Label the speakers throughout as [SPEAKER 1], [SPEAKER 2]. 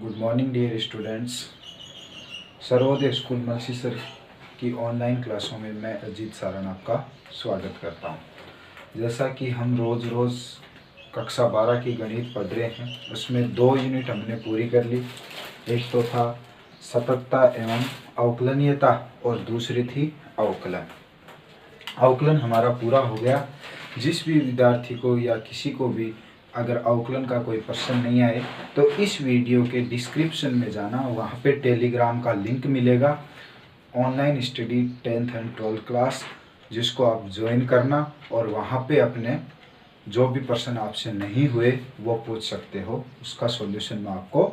[SPEAKER 1] Good morning dear students. Sarvodaya school Malsisar की online क्लासों में मैं अजीत सारण आपका स्वागत करता हूं। जैसा कि हम रोज़ कक्षा 12 की गणित पढ़ रहे हैं, उसमें 2 यूनिट हमने पूरी कर ली। एक तो था सततता एवं अवकलनीयता और दूसरी थी अवकलन। अवकलन हमारा पूरा हो गया। जिस भी विद्यार्थी को या किसी को भी अगर अवकलन का कोई प्रश्न नहीं आए तो इस वीडियो के डिस्क्रिप्शन में जाना, वहाँ पे टेलीग्राम का लिंक मिलेगा, online study 10th and 12th class, जिसको आप ज्वाइन करना और वहाँ पे अपने जो भी प्रश्न आपसे नहीं हुए वो पूछ सकते हो। उसका सॉल्यूशन मैं आपको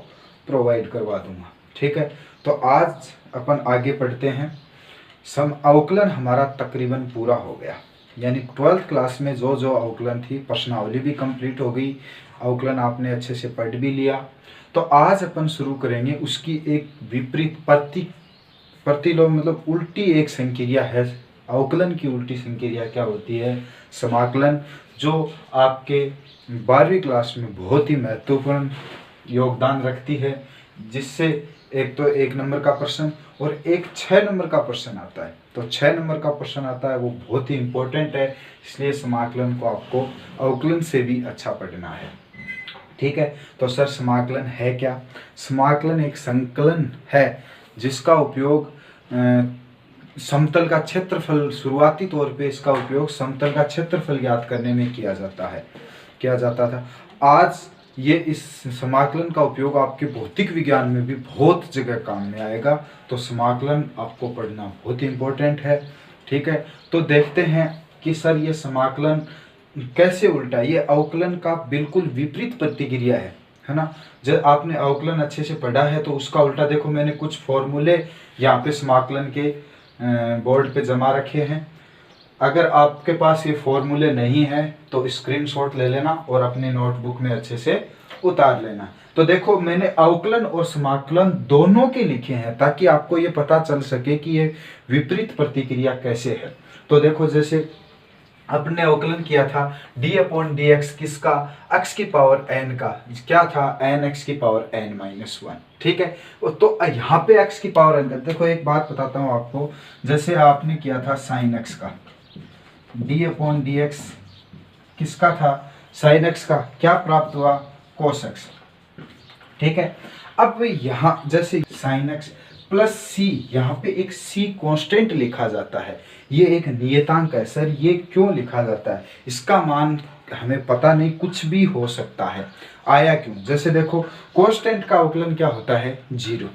[SPEAKER 1] प्रोवाइड करवा दूँगा। ठीक है, तो आज अपन आगे पढ़ते हैं। अवकलन हमारा तकरीबन पूरा हो गया, यानी 12th क्लास में जो जो अवकलन थी, प्रश्नावली भी कंप्लीट हो गई, अवकलन आपने अच्छे से पढ़ भी लिया। तो आज अपन शुरू करेंगे उसकी एक विपरीत प्रतिलोम मतलब उल्टी एक संक्रिया है। अवकलन की उल्टी संक्रिया क्या होती है? समाकलन, जो आपके 12वीं क्लास में बहुत ही महत्वपूर्ण योगदान रखती है, जिससे एक तो 1 नंबर का प्रश्न और एक 6 नंबर का प्रश्न आता है। तो 6 नंबर का प्रश्न आता है, वो बहुत ही इम्पोर्टेंट है, इसलिए समाकलन को आपको अवकलन से भी अच्छा पढ़ना है। ठीक है, तो सर समाकलन है क्या? समाकलन एक संकलन है जिसका उपयोग समतल का क्षेत्रफल, शुरुआती तौर पे इसका उपयोग समतल का क्षेत्रफल ज्ञात करने में किया जाता था। आज ये इस समाकलन का उपयोग आपके भौतिक विज्ञान में भी बहुत जगह काम में आएगा। तो समाकलन आपको पढ़ना बहुत इम्पोर्टेंट है। ठीक है, तो देखते हैं कि सर ये समाकलन कैसे उल्टा, ये अवकलन का बिल्कुल विपरीत प्रतिक्रिया है ना। जब आपने अवकलन अच्छे से पढ़ा है तो उसका उल्टा देखो, मैंने कुछ फॉर्मूले यहाँ पे समाकलन के बोर्ड पे जमा रखे हैं। अगर आपके पास ये फॉर्मूले नहीं है तो स्क्रीनशॉट ले लेना और अपनी नोटबुक में अच्छे से उतार लेना। तो देखो, मैंने अवकलन और समाकलन दोनों के लिखे हैं ताकि आपको ये पता चल सके कि ये विपरीत प्रतिक्रिया कैसे है। तो देखो, जैसे अपने अवकलन किया था d/dx किसका? x की पावर n का, क्या था? nx की पावर n-1। ठीक है, तो यहाँ पे x की पावर n का, देखो एक बात बताता हूँ आपको। जैसे आपने किया था sin x का, d/dx किसका था? sin x का, क्या प्राप्त हुआ? cos x। ठीक है, अब यहाँ जैसे sin x प्लस c, यहाँ पे एक c कांस्टेंट लिखा जाता है, ये एक नियतांक है। सर ये क्यों लिखा जाता है? इसका मान हमें पता नहीं, कुछ भी हो सकता है। आया क्यों? जैसे देखो, कांस्टेंट का अवकलन क्या होता है? 0।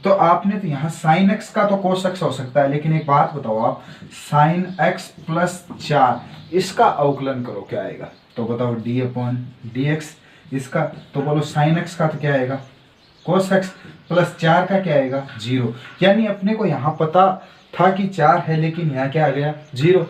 [SPEAKER 1] तो आपने तो यहाँ sin x का तो cos x हो सकता है, लेकिन एक बात बताओ आप, sin x प्लस 4 इसका अवकलन करो, क्या आएगा? तो बताओ d/dx इसका, तो बोलो sin x का तो क्या आएगा? cos x प्लस 4 का क्या आएगा? 0। यानी अपने को यहाँ पता था कि 4 है, लेकिन यहाँ क्या आ गया? 0।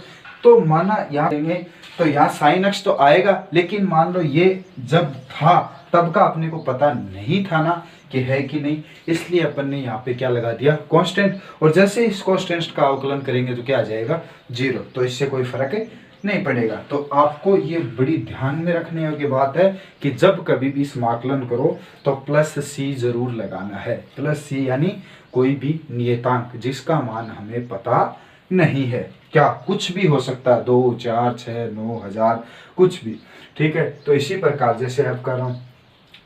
[SPEAKER 1] तो माना यहाँ देंगे तो यहाँ sin x तो आएगा, लेकिन मान लो ये जब था तब का अपने को पता नहीं था ना कि है कि नहीं, इसलिए अपन ने यहाँ पे क्या लगा दिया? कांस्टेंट। और जैसे इस कांस्टेंट का अवकलन करेंगे तो क्या आ जाएगा? 0। तो इससे कोई फर्क नहीं पड़ेगा। तो आपको ये बड़ी ध्यान में रखने योग्य बात है कि जब कभी भी समाकलन करो तो प्लस c जरूर लगाना है। प्लस c यानी कोई भी नियतांक जिसका मान हमें पता नहीं है। क्या? कुछ भी हो सकता है, 2, 4, 6, 9, 1000, कुछ भी। ठीक है, तो इसी प्रकार जैसे अब कर रहा हूँ,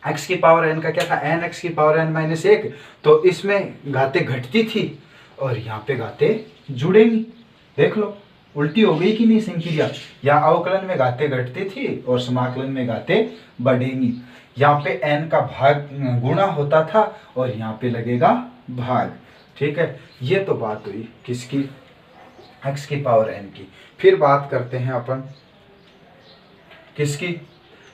[SPEAKER 1] x की पावर n का क्या था? nx की पावर n-1। तो इसमें घातें घटती थी और यहाँ पे घातें जुड़ेंगी। देख लो, उल्टी हो गई कि नहीं संक्रिया? यहाँ अवकलन में घातें घटती थी और समाकलन में घातें बढ़ेंगी। यहाँ पे n का भाग गुणा होता था और यहाँ पे लगेगा भाग। ठीक है, ये तो बात हुई किसकी? x की पावर n की। फिर बात करते हैं अपन किसकी?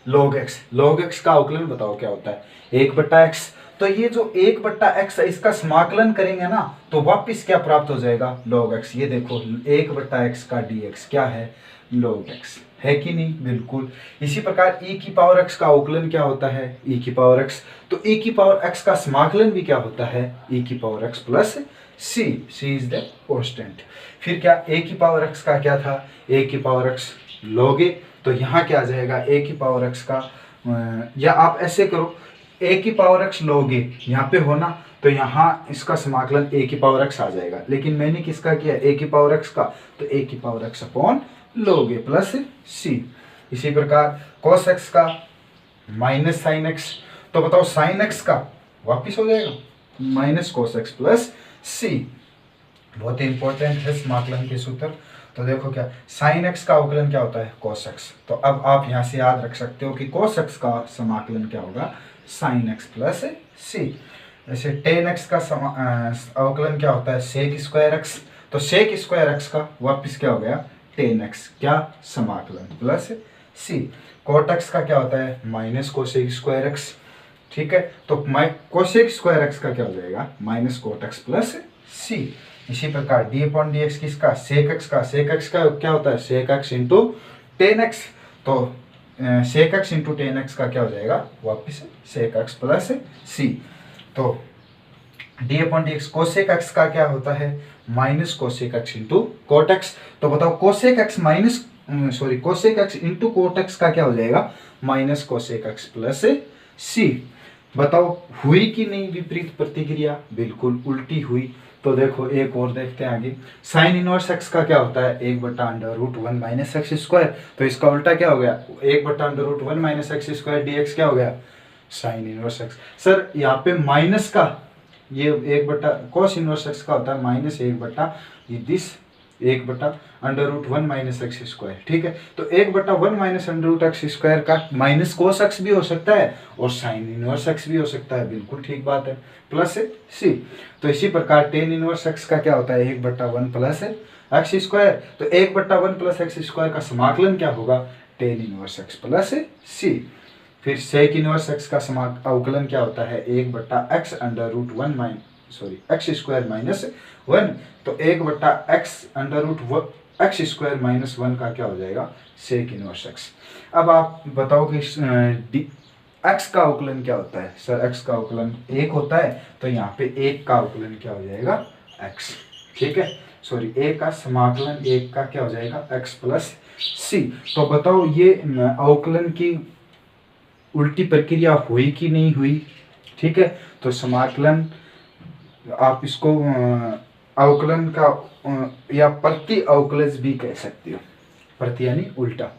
[SPEAKER 1] log x। log x का अवकलन बताओ क्या होता है? 1/x। तो ये जो 1/x है, इसका समाकलन करेंगे ना तो वापिस क्या प्राप्त हो जाएगा? log x। ये देखो, 1/x का dx क्या है? log x है कि नहीं? बिल्कुल। इसी प्रकार e की पावर x का अवकलन क्या होता है? e की पावर x। तो e की पावर x का समाकलन भी क्या होता है? e की power x plus c। c is the constant. फिर क्या? a की पावर x का क्या था? a की पावर x log a। तो यहाँ क्या आ जाएगा? a की पावर x का, या आप ऐसे करो, ए की पावर x लोगे यहाँ पे हो ना, तो यहाँ इसका समाकलन ए की पावर x आ जाएगा। लेकिन मैंने किसका किया, ए की पावर x का, तो ए की पावर x अपॉन लोगे प्लस c। इसी प्रकार cos x का माइनस साइन x, तो बताओ साइन x का वापिस हो जाएगा minus cos x plus c। बहुत इंपॉर्टेंट है समाकलन के सूत्र। तो देखो क्या, साइन x का अवकलन क्या होता है, cos x। तो अब आप यहाँ से याद रख सकते हो कि cos x का समाकलन क्या होगा, साइन x प्लस c। ऐसे टेन x का अवकलन क्या होता है, सेक स्क्वायर x। तो सेक स्क्वायर x का वापिस क्या हो गया, टेन x क्या समाकलन प्लस c। कोट x का क्या होता है, माइनस कोसेक स्क्वायर x। ठीक है, तो कोसेक स्क्वायर x का क्या हो जाएगा, minus cot x plus c। इसी प्रकार डी अपॉन डी एक्स किसका, सेक एक्स का। सेक एक्स का क्या होता है, sec x into ten x. तो sec x into ten x का क्या हो जाएगा, वापिस सेक एक्स प्लस सी। तो D upon D x cosec x का क्या होता है, minus cosec x into cot x. तो बताओ cosec x minus cosec x into cot x का क्या हो जाएगा, माइनस कोसेक एक्स प्लस सी। बताओ हुई कि नहीं विपरीत प्रतिक्रिया, बिल्कुल उल्टी हुई। तो देखो एक और देखते हैं आगे, साइन इनवर्स एक्स का क्या होता है, 1/√1 माइनस एक्स स्क्वायर। तो इसका उल्टा क्या हो गया, 1/√1 माइनस एक्स स्क्वायर डीएक्स क्या हो गया, साइन इनवर्स एक्स। सर यहाँ पे माइनस का ये 1 cos इनवर्स एक्स का होता है माइनस 1/√1 माइनस एक्स स्क्वायर। ठीक है, तो 1/1 माइनस √x स्क्वायर का माइनस cos एक्स भी हो सकता है और साइन इनवर्स एक्स भी हो सकता है, बिल्कुल ठीक बात है, प्लस सी। तो इसी प्रकार टेन इनवर्स एक्स का क्या होता है, 1/1 प्लस एक्स स्क्वायर। तो 1/1 प्लस एक्स स्क्वायर का समाकलन क्या होगा, टेन इनवर्स एक्स प्लस सी। फिर सेक इनवर्स एक्स का अवकलन क्या होता है, 1/x स्क्वायर माइनस 1। तो 1/x स्क्वायर माइनस 1 का क्या हो जाएगा, सेक इनवर्स एक्स। अब आप बताओ कि एक्स का अवकलन क्या होता है। सर एक्स का अवकलन 1 होता है, तो यहाँ पे 1 का अवकलन क्या हो जाएगा, एक्स। ठीक है, ए का समाकलन 1 का क्या हो जाएगा, एक्स प्लस सी। तो बताओ ये अवकलन की उल्टी प्रक्रिया हुई कि नहीं हुई। ठीक है, तो समाकलन आप इसको अवकलन का या प्रति अवकलज भी कह सकते हो। प्रति यानी उल्टा,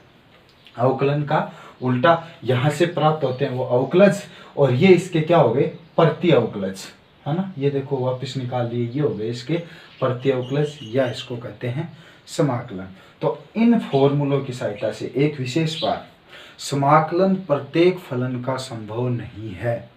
[SPEAKER 1] अवकलन का उल्टा यहाँ से प्राप्त होते हैं वो अवकलज, और ये इसके क्या हो गए, प्रति अवकलज, है ना। ये देखो वापस निकाल लिए, ये हो गए इसके प्रति अवकलज, या इसको कहते हैं समाकलन। तो इन फॉर्मूलों की सहायता से एक विशेष बात, समाकलन प्रत्येक फलन का संभव नहीं है।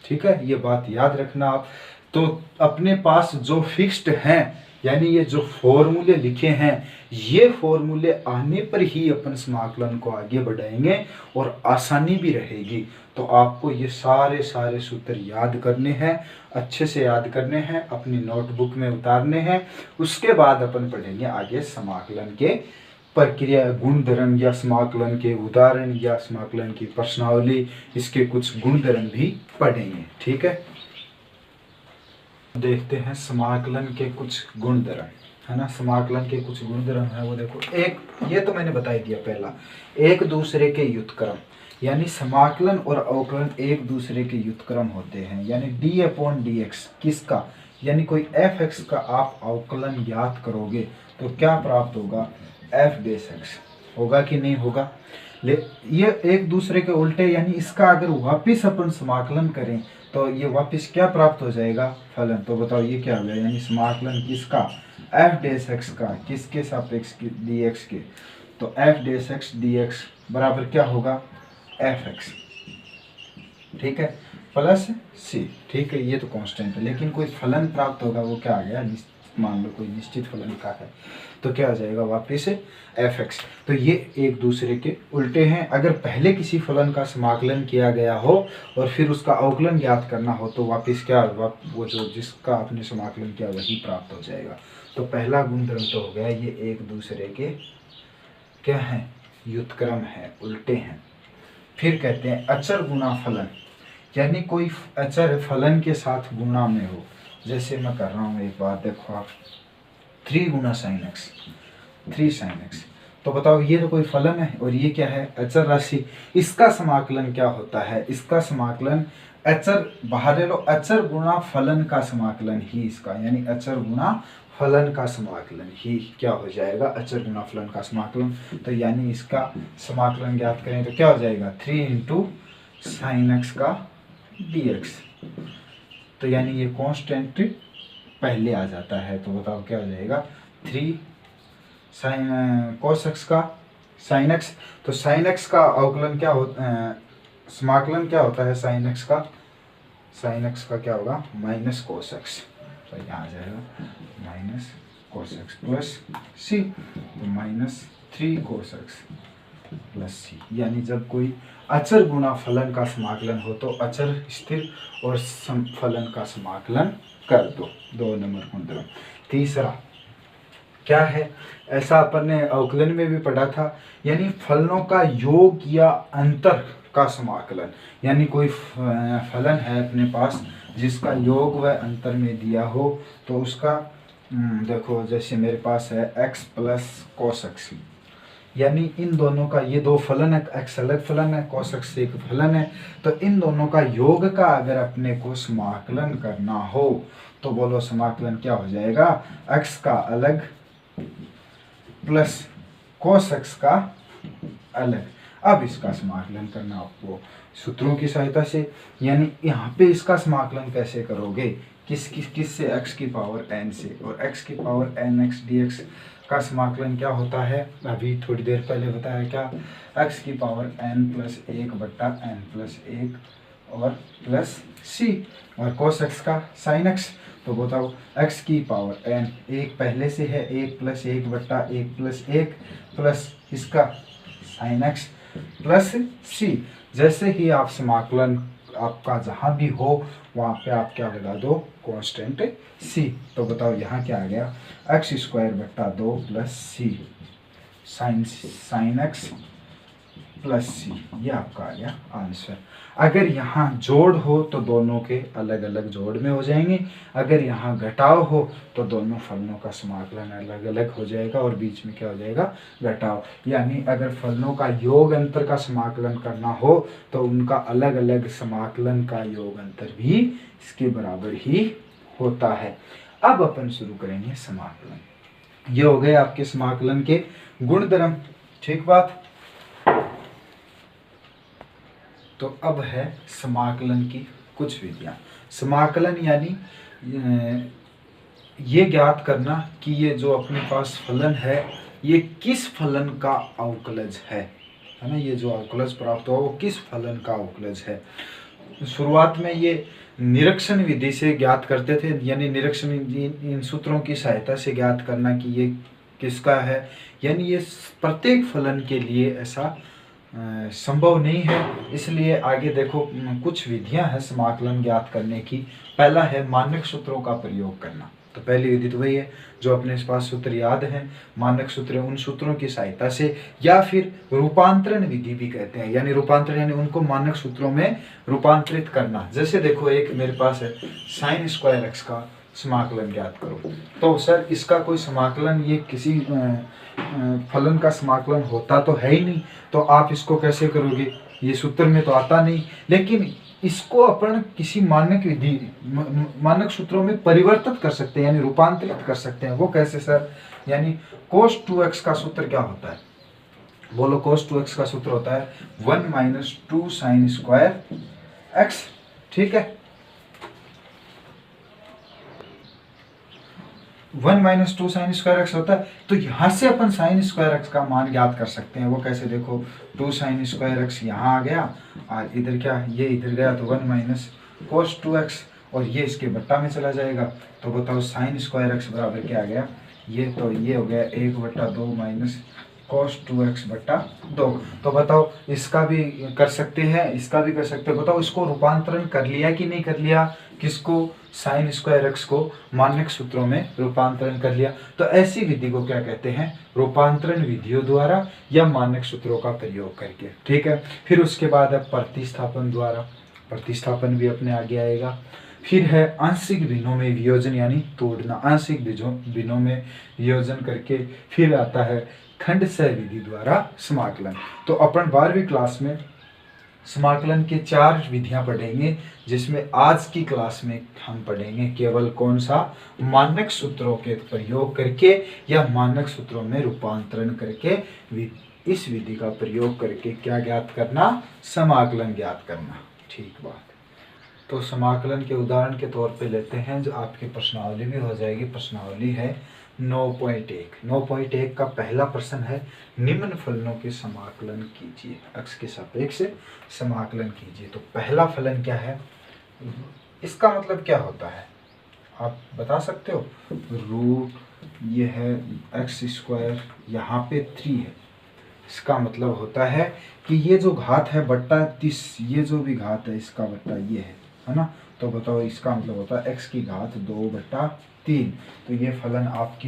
[SPEAKER 1] ठीक है, ये बात याद रखना आप। तो अपने पास जो फिक्स्ड हैं, यानी ये जो फॉर्मूले लिखे हैं, ये फॉर्मूले आने पर ही अपन समाकलन को आगे बढ़ाएंगे और आसानी भी रहेगी। तो आपको ये सारे सूत्र याद करने हैं, अच्छे से याद करने हैं, अपनी नोटबुक में उतारने हैं। उसके बाद अपन पढ़ेंगे आगे समाकलन के प्रक्रिया, गुणधर्म, या समाकलन के उदाहरण, या समाकलन की प्रश्नावली, इसके कुछ गुणधर्म भी पढ़ेंगे। ठीक है, देखते हैं समाकलन के कुछ गुणधर्म, है ना। समाकलन के कुछ गुणधर्म है वो देखो, एक ये तो मैंने बता ही दिया, पहला एक दूसरे के व्युत्क्रम, यानी समाकलन और अवकलन एक दूसरे के व्युत्क्रम होते हैं। यानी डी अपॉन डी एक्स किसका, यानी कोई एफ एक्स का आप अवकलन याद करोगे तो क्या प्राप्त होगा, एफ बेस एक्स होगा कि नहीं होगा। ये एक दूसरे के उल्टे, यानी इसका अगर वापिस अपन समाकलन करें तो ये वापिस क्या प्राप्त हो जाएगा, फलन। तो बताओ ये क्या हो गया, यानी समाकलन किसका, एफ डेस एक्स का, किसके सापेक्ष डी एक्स के। तो एफ डेस एक्स डी एक्स बराबर क्या होगा, एफ एक्स। ठीक है, प्लस सी। ठीक है, ये तो कांस्टेंट है, लेकिन कोई फलन प्राप्त होगा, वो क्या आ गया, मान लो कोई निश्चित फलन का है, तो क्या आ जाएगा वापिस एफ एक्स। तो ये एक दूसरे के उल्टे हैं। अगर पहले किसी फलन का समाकलन किया गया हो और फिर उसका अवकलन ज्ञात करना हो, तो वापिस क्या, वो जो जिसका आपने समाकलन किया वही प्राप्त हो जाएगा। तो पहला गुणधर्म तो हो गया, ये एक दूसरे के क्या है, व्युत्क्रम है, उल्टे हैं। फिर कहते हैं अचर गुणा फलन, यानी कोई अचर फलन के साथ गुणा में हो। जैसे मैं कर रहा हूँ, एक बात देखो आप, 3 गुना साइन एक्स, 3 साइन एक्स। तो बताओ ये तो कोई फलन है और ये क्या है, अचर राशि। इसका समाकलन क्या होता है, इसका समाकलन अचर बाहर ले लो, अचर गुणा फलन का समाकलन ही इसका, यानी अचर गुणा फलन का समाकलन ही क्या हो जाएगा, अचर गुणा फलन का समाकलन। तो यानी इसका समाकलन ज्ञात करें तो क्या हो जाएगा, 3 इंटू साइन एक्स का dx। तो यानी ये कांस्टेंट पहले आ जाता है, तो बताओ क्या हो जाएगा, 3 साइन cos x का साइन x। तो साइन x का अवकलन क्या होता है, समाकलन क्या होता है साइन x का, साइन x का क्या होगा, माइनस cos x। तो यहाँ आ जाएगा माइनस cos x प्लस सी, तो माइनस 3 cos x प्लस सी। यानी जब कोई अचर गुणा फलन का समाकलन हो तो अचर स्थिर और फलन का समाकलन कर दो, 2 नंबर कुंतलम। तीसरा क्या है, ऐसा अपन ने अवकलन में भी पढ़ा था, यानी फलनों का योग या अंतर का समाकलन। यानी कोई फलन है अपने पास जिसका योग व अंतर में दिया हो, तो उसका देखो जैसे मेरे पास है x प्लस cos x, यानी इन दोनों का, ये दो फलन है, x अलग फलन है, cos x एक फलन है, तो इन दोनों का योग का अगर अपने को समाकलन करना हो तो बोलो समाकलन क्या हो जाएगा, x का अलग प्लस cos x का अलग। अब इसका समाकलन करना आपको सूत्रों की सहायता से, यानी यहाँ पे इसका समाकलन कैसे करोगे, किस से, x की पावर n से, और x की पावर nx dx का समाकलन क्या होता है, अभी थोड़ी देर पहले बताया क्या, x की पावर n प्लस 1 बट्टा n प्लस 1 और प्लस c, और cos x का sin x। तो बताओ x की पावर n, एक पहले से है, 1 प्लस 1 बट्टा 1 प्लस 1 प्लस इसका sin x प्लस c। जैसे ही आप समाकलन आपका जहाँ भी हो वहाँ पे आप क्या लगा दो, कांस्टेंट c। तो बताओ यहाँ क्या आ गया, x स्क्वायर बट्टा 2 plus c sine x plus c, ये आपका आ गया आंसर। अगर यहाँ जोड़ हो तो दोनों के अलग अलग जोड़ में हो जाएंगे, अगर यहाँ घटाव हो तो दोनों फलनों का समाकलन अलग अलग हो जाएगा और बीच में क्या हो जाएगा, घटाव। यानी अगर फलनों का योग अंतर का समाकलन करना हो तो उनका अलग अलग समाकलन का योग अंतर भी इसके बराबर ही होता है। अब अपन शुरू करेंगे समाकलन। ये हो गए आपके समाकलन के गुणधर्म, ठीक बात। तो अब है समाकलन की कुछ विधियां। समाकलन यानी ये ज्ञात करना कि ये जो अपने पास फलन है ये किस फलन का अवकलज है ना, ये जो अवकलज प्राप्त हुआ वो किस फलन का अवकलज है। शुरुआत में ये निरीक्षण विधि से ज्ञात करते थे, यानी निरीक्षण इन सूत्रों की सहायता से ज्ञात करना कि ये किसका है, यानी ये प्रत्येक फलन के लिए ऐसा संभव नहीं है। इसलिए आगे देखो कुछ विधियां हैं समाकलन ज्ञात करने की। पहला है मानक सूत्रों का प्रयोग करना। तो पहली विधि तो वही है जो अपने पास सूत्र याद है, मानक सूत्र, उन सूत्रों की सहायता से, या फिर रूपांतरण विधि भी कहते हैं, यानी रूपांतरण यानी उनको मानक सूत्रों में रूपांतरित करना। जैसे देखो एक मेरे पास है साइन स्क्वायर एक्स का समाकलन ज्ञात करो, तो सर इसका कोई समाकलन, ये किसी फलन का समाकलन होता तो है ही नहीं, तो आप इसको कैसे करोगे, ये सूत्र में तो आता नहीं। लेकिन इसको अपन किसी मानक विधि, मानक सूत्रों में परिवर्तित कर सकते हैं, यानी रूपांतरित कर सकते हैं। वो कैसे सर, यानी cos 2x का सूत्र क्या होता है, बोलो। cos 2x का सूत्र होता है 1 माइनस 2 साइन स्क्वायर x, ठीक है। 1 माइनस 2 साइन स्क्वायर एक्स होता है, तो यहाँ से अपन साइन स्क्वायर एक्स का मान ज्ञात कर सकते हैं। वो कैसे, देखो 2 साइन स्क्वायर एक्स यहाँ आ गया और इधर क्या, ये इधर गया, तो 1 माइनस cos 2x, और ये इसके बट्टा में चला जाएगा। तो बताओ साइन स्क्वायर एक्स बराबर क्या आ गया, ये तो ये हो गया 1/2 माइनस cos 2x बट्टा 2। तो बताओ इसका भी कर सकते हैं, इसका भी कर सकते हैं। बताओ इसको रूपांतरण कर लिया कि नहीं कर लिया, किसको, साइन स्क्वायर एक्स को मानक सूत्रों में रूपांतरण कर लिया। तो ऐसी विधि को क्या कहते हैं, रूपांतरण विधियों द्वारा या मानक सूत्रों का प्रयोग करके, ठीक है। फिर उसके बाद अब प्रतिस्थापन द्वारा, प्रतिस्थापन भी अपने आगे आएगा। फिर है आंशिक भिन्नों में वियोजन, यानी तोड़ना, आंशिक भिन्नों में वियोजन करके। फिर आता है खंड सह विधि द्वारा समाकलन। तो अपन 12वीं क्लास में समाकलन के 4 विधियां पढ़ेंगे, जिसमें आज की क्लास में हम पढ़ेंगे केवल कौन सा, मानक सूत्रों के प्रयोग करके या मानक सूत्रों में रूपांतरण करके इस विधि का प्रयोग करके क्या ज्ञात करना, समाकलन ज्ञात करना। ठीक बात। तो समाकलन के उदाहरण के तौर पे लेते हैं, जो आपकी प्रश्नावली भी हो जाएगी। प्रश्नावली है 9.1। 9.1 का पहला प्रश्न है, निम्न फलनों के समाकलन कीजिए, x के सापेक्ष समाकलन कीजिए। तो पहला फलन क्या है, इसका मतलब क्या होता है आप बता सकते हो? रूट ये है x², यहाँ पे 3 है। इसका मतलब होता है कि ये जो घात है बट्टा 30, ये जो भी घात है इसका बट्टा ये है ना। तो बताओ इसका मतलब होता है x की घात 2/3। तो ये फलन आप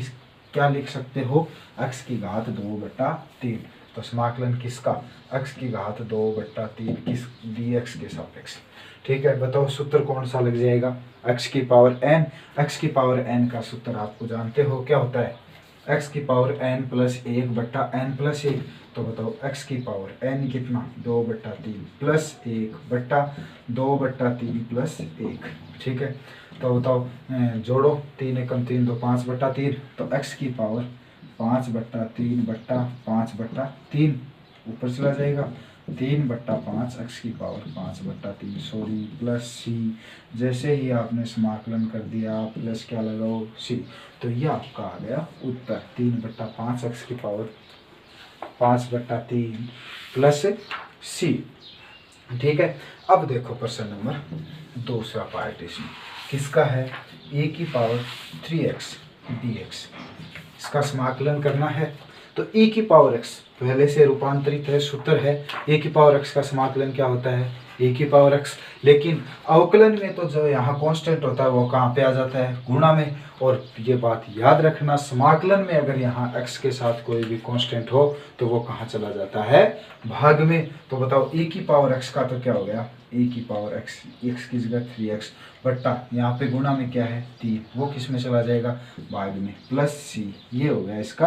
[SPEAKER 1] क्या लिख सकते हो, x की घात 2/3। तो समाकलन किसका, x की घात 2/3 किस dx के सापेक्ष। ठीक है, बताओ सूत्र कौन सा लग जाएगा, x की पावर n। x की पावर n का सूत्र आपको जानते हो क्या होता है, x की पावर n प्लस 1/n+1। तो बताओ x की पावर n कितना, 2/3 प्लस 1/2/3 प्लस 1। ठीक है, तो बताओ जोड़ो, 3 एकम 3 2 5/3। तो x की पावर 5/3/5/3 ऊपर चला जाएगा, 3/5 x की पावर 5/3 सॉरी प्लस c। जैसे ही आपने समाकलन कर दिया प्लस क्या लगाओ c। तो ये आपका आ गया उत्तर, 3/5 x की पावर 5/3 प्लस c। ठीक है, अब देखो प्रश्न नंबर दूसरा पार्ट इसमें किसका है, a की पावर 3x dx। इसका समाकलन करना है। तो a की पावर x पहले से रूपांतरित है, सूत्र है a की पावर x का समाकलन क्या होता है, a की पावर x। लेकिन अवकलन में तो जो यहाँ कांस्टेंट होता है वो कहाँ पे आ जाता है, गुणा में। और ये बात याद रखना, समाकलन में अगर यहाँ x के साथ कोई भी कांस्टेंट हो तो वो कहाँ चला जाता है, भाग में। तो बताओ a की पावर x का तो क्या हो गया, a की पावर x की जगह 3x बट्टा यहाँ पे गुणा में क्या है 3, वो किस में चला जाएगा, भाग में, प्लस c। ये हो गया इसका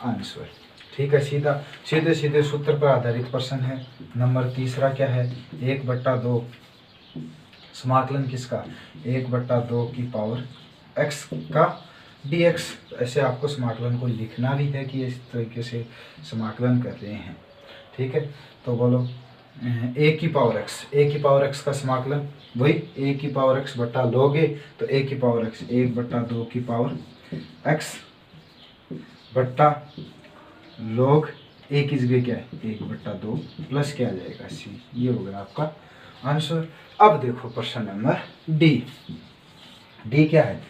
[SPEAKER 1] आंसर। ठीक है, सीधे सीधे सूत्र पर आधारित प्रश्न है। नंबर तीसरा क्या है, 1/2 समाकलन किसका, 1/2 की पावर x का dx। ऐसे आपको समाकलन को लिखना भी है कि इस तरीके से समाकलन कर रहे हैं। ठीक है, तो बोलो a की पावर x का समाकलन वही a की पावर x बट्टा लोगे तो a की पावर x 1/2 की पावर x बट्टा log a की जगह क्या है 1/2 प्लस क्या आ जाएगा c। ये होगा आपका आंसर। अब देखो प्रश्न नंबर डी क्या है,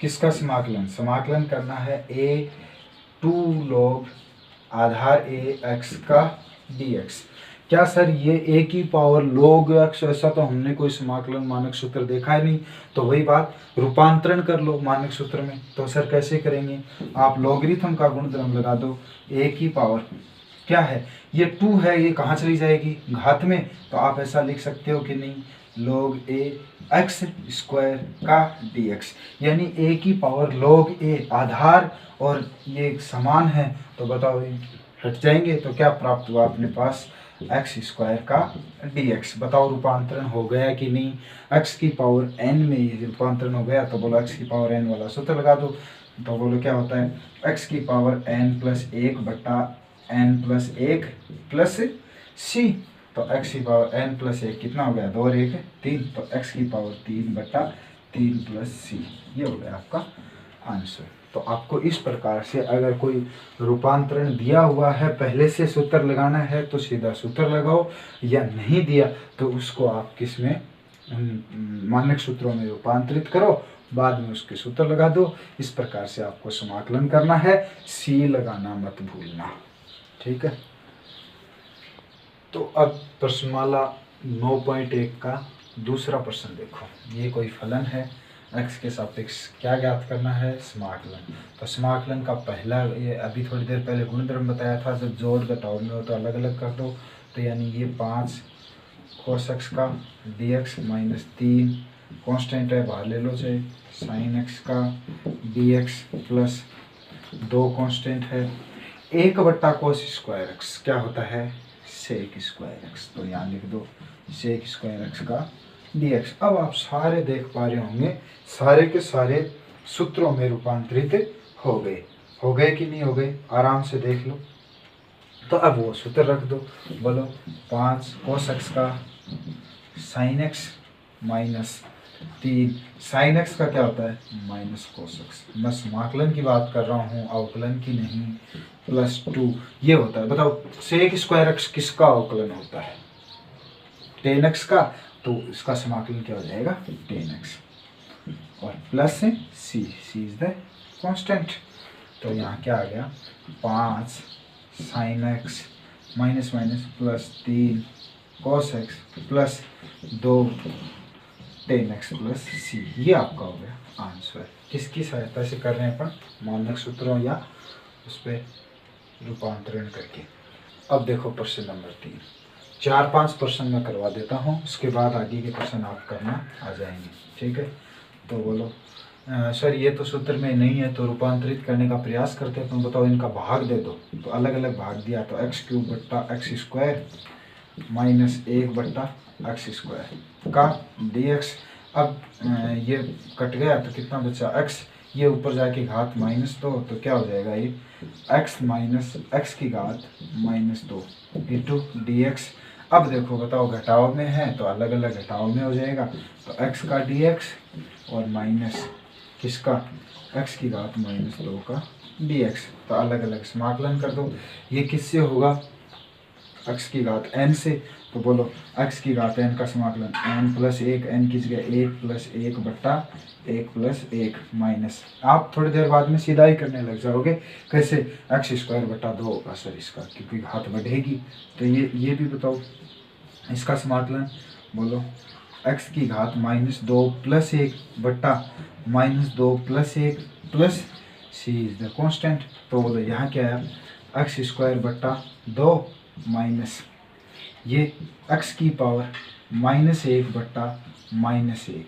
[SPEAKER 1] किसका समाकलन, समाकलन करना है a2 log Aadhaar a x का dx। क्या सर ये a की पावर log x, ऐसा तो हमने कोई समाकलन मानक सूत्र देखा ही नहीं। तो वही बात, रूपांतरण कर लो मानक सूत्र में। तो सर कैसे करेंगे, आप लॉगरिथम का गुणधर्म लगा दो, a की पावर क्या है, ये 2 है, ये कहाँ चली जाएगी, घात में। तो आप ऐसा लिख सकते हो कि नहीं, log a x² का dx, यानी a की पावर log a आधार और ये समान है। तो बताओ हट जाएंगे तो क्या प्राप्त हुआ अपने पास, x² का dx। बताओ रूपांतरण हो गया कि नहीं, x की पावर n में रूपांतरण हो गया। तो बोलो x की पावर n वाला सूत्र लगा दो। तो बोलो क्या होता है, x की पावर n+1 बट्टा n+1 प्लस c। तो x की पावर n+1 कितना हो गया, 2 और 1 3। तो x की पावर 3/3 प्लस c। ये हो गया आपका आंसर। तो आपको इस प्रकार से अगर कोई रूपांतरण दिया हुआ है, पहले से सूत्र लगाना है तो सीधा सूत्र लगाओ, या नहीं दिया तो उसको आप किस में, मानक सूत्रों में रूपांतरित करो, बाद में उसके सूत्र लगा दो। इस प्रकार से आपको समाकलन करना है, सी लगाना मत भूलना। ठीक है, तो अब प्रश्नमाला 9.1 का दूसरा प्रश्न देखो। ये कोई फलन है, x के सापेक्ष क्या ज्ञात करना है, समाकलन। तो समाकलन का पहला, ये अभी थोड़ी देर पहले गुणधर्म बताया था, जब जोड़ घटाव में हो तो अलग अलग कर दो। तो यानी ये 5 cos x का dx माइनस 3 कॉन्स्टेंट है, बाहर ले लो चाहे, sin x का dx प्लस 2 कॉन्स्टेंट है, 1/cos² x क्या होता है सेक स्क्वायर एक्स। तो यहाँ लिख दो सेक स्क्वायर एक्स का dx। अब आप सारे देख पा रहे होंगे सारे के सारे सूत्रों में रूपांतरित हो गए कि नहीं हो गए, आराम से देख लो। तो अब वो सूत्र रख दो, बोलो 5 cos x का sin x minus 3 sin x का क्या होता है माइनस cos x। मैं समाकलन की बात कर रहा हूँ, अवकलन की नहीं। प्लस 2 ये होता है। बताओ सेक स्क्वायर x किसका अवकलन होता है, tan x का। तो इसका समाकलन क्या हो जाएगा tan x और plus c is the constant. तो यहाँ क्या आ गया 5 sin x minus minus plus 3 cos x plus 2 tan x plus c। ये आपका हो गया आंसर। किसकी सहायता से कर रहे हैं अपन, मानक सूत्रों या उस पर रूपांतरण करके। अब देखो प्रश्न नंबर 3, 4-5 प्रश्न मैं करवा देता हूँ, उसके बाद आगे के प्रश्न आप करना आ जाएंगे, ठीक है। तो बोलो सर ये तो सूत्र में नहीं है, तो रूपांतरित करने का प्रयास करते हैं। तुम बताओ इनका भाग दे दो। तो अलग अलग भाग दिया तो x³ बट्टा x स्क्वायर माइनस 1 बट्टा x स्क्वायर का dx। अब ये कट गया तो कितना बचा x, ये ऊपर जाके घात -2, तो क्या हो जाएगा ये x माइनस x की घात -2 इंटू dx। अब देखो बताओ घटाव में है तो अलग अलग घटाव में हो जाएगा। तो x का dx और माइनस किसका x की घात -2 का dx। तो अलग अलग समाकलन कर दो। ये किससे होगा x की घात n से। तो बोलो x की घात n का समाकलन n प्लस 1, n की जगह 1 प्लस 1 बट्टा 1 प्लस 1 माइनस। आप थोड़ी देर बाद में सीधा ही करने लग जाओगे। कैसे x स्क्वायर बट्टा 2 होगा सर इसका, क्योंकि घात बढ़ेगी। तो ये भी बताओ इसका समाकलन। बोलो x की घात -2 प्लस 1 बट्टा -2 plus 1 plus c is the constant. तो बोलो यहाँ क्या है x स्क्वायर बट्टा 2 माइनस ये x की पावर -1 बट्टा -1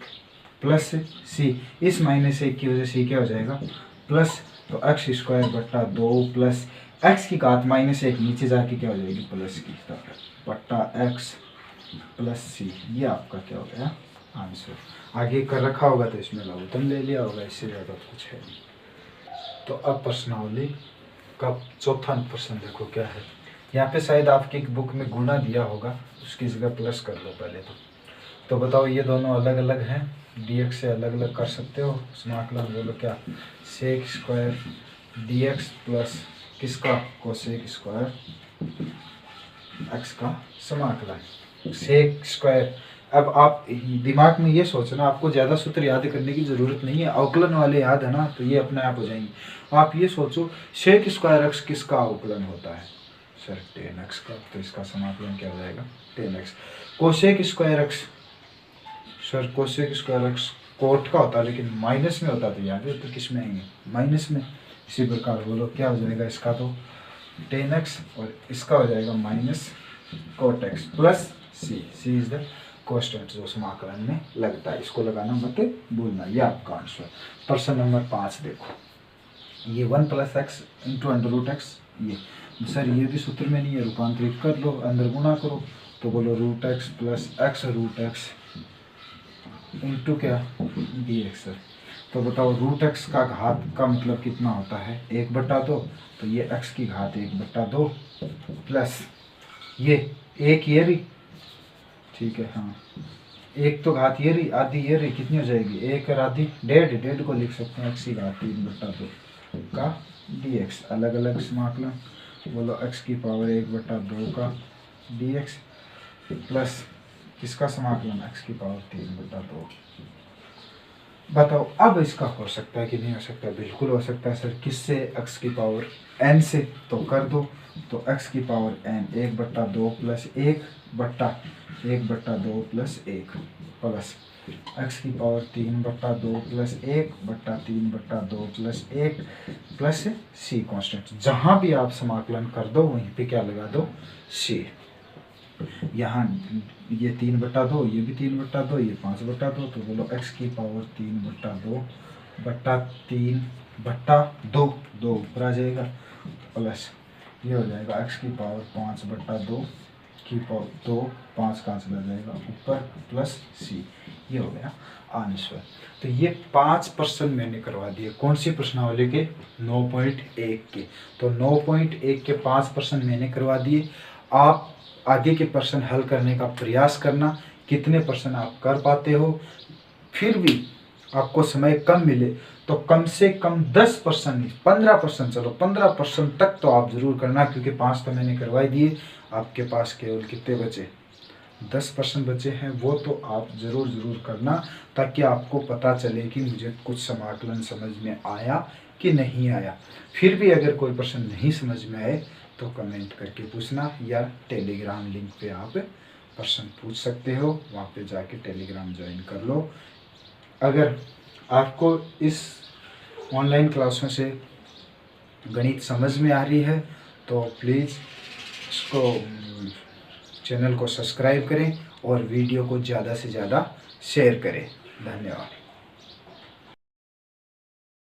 [SPEAKER 1] प्लस c। इस -1 की वजह से क्या हो जाएगा प्लस। तो x स्क्वायर बट्टा 2 प्लस x की घात -1 नीचे जाके क्या हो जाएगी प्लस की बट्टा x प्लस c। ये आपका क्या हो गया आंसर। आगे कर रखा होगा तो इसमें लघुत्तम ले लिया होगा, इससे ज़्यादा कुछ है नहीं। तो अब प्रश्नावली का चौथा प्रश्न देखो क्या है। यहाँ पे शायद आपकी बुक में गुणा दिया होगा, उसकी जगह प्लस कर लो पहले तो बताओ ये दोनों अलग अलग हैं, dx से अलग अलग कर सकते हो समाकलन। बोलो क्या सेक स्क्वायर dx प्लस किसका कोसेक स्क्वायर x का समाकलन सेक स्क्वायर। अब आप दिमाग में ये सोचना, आपको ज़्यादा सूत्र याद करने की ज़रूरत नहीं है, अवकलन वाले याद है ना, तो ये अपने आप हो जाएंगे। आप ये सोचो सेक स्क्वायर x किसका अवकलन होता है सर tan x का। तो इसका समाकलन क्या हो जाएगा tan x। Cosec square x sir cosec square x cot का होता है, लेकिन माइनस में होता है। तो याद है तो किस में आएंगे माइनस में। इसी प्रकार बोलो क्या हो जाएगा इसका तो tan x और इसका हो जाएगा minus cot x plus c is the constant जो समाकलन में लगता है। इसको लगाना मत भूलना, ये आपका आंसर। प्रश्न नंबर 5 देखो, ये 1 प्लस एक्स इंटू √x। ये सर ये भी सूत्र में नहीं है, रूपांतरित कर लो, अंदर गुणा करो। तो बोलो √x plus x √x into क्या dx सर। तो बताओ √x का घात का मतलब कितना होता है 1/2। तो ये x की घात 1/2 प्लस ये एक ये रही, ठीक है हाँ, एक तो घात ये रही, आधी ये रही, कितनी हो जाएगी 1 और आधी 1.5 को लिख सकते हैं x की घात 3/2 का dx। अलग अलग समाकलन। बोलो x की पावर 1/2 का dx प्लस किसका समाकलन x की पावर 3/2। बताओ अब इसका हो सकता है कि नहीं हो सकता। बिल्कुल हो सकता है सर। किससे x की पावर n से। तो कर दो। तो x की power n 1/2 plus 1/2 plus 1 plus x की power 3/2 plus 1/3/2 plus 1 plus c constant. जहाँ भी आप समाकलन कर दो वहीं पे क्या लगा दो c। यहाँ ये 3/2, ये भी 3/2, ये 5/2। तो बोलो x की पावर 3/2 बट्टा 3/2 2 ऊपर आ जाएगा प्लस ये हो जाएगा x की पावर 5/2 की पावर 2, 5 कहाँ चला जाएगा ऊपर, प्लस सी, ये हो गया आंसर। तो ये 5% मैंने करवा दिए, कौन सी प्रश्नावली के, 9.1 के। तो 9.1 के 5% मैंने करवा दिए। आप आगे के प्रश्न हल करने का प्रयास करना, कितने परसेंट आप कर पाते हो। फिर भी आपको समय कम मिले तो कम से कम 10% नहीं, 15%, चलो 15% तक तो आप जरूर करना, क्योंकि 5 तो मैंने करवा दिए। आपके पास केवल कितने बचे, 10% बचे हैं, वो तो आप ज़रूर करना, ताकि आपको पता चले कि मुझे कुछ समाकलन समझ में आया कि नहीं आया। फिर भी अगर कोई प्रश्न नहीं समझ में आए तो कमेंट करके पूछना, या टेलीग्राम लिंक पे आप प्रश्न पूछ सकते हो, वहाँ पे जाके टेलीग्राम ज्वाइन कर लो। अगर आपको इस ऑनलाइन क्लासों से गणित समझ में आ रही है तो प्लीज़ इसको, चैनल को सब्सक्राइब करें और वीडियो को ज़्यादा से ज़्यादा शेयर करें। धन्यवाद।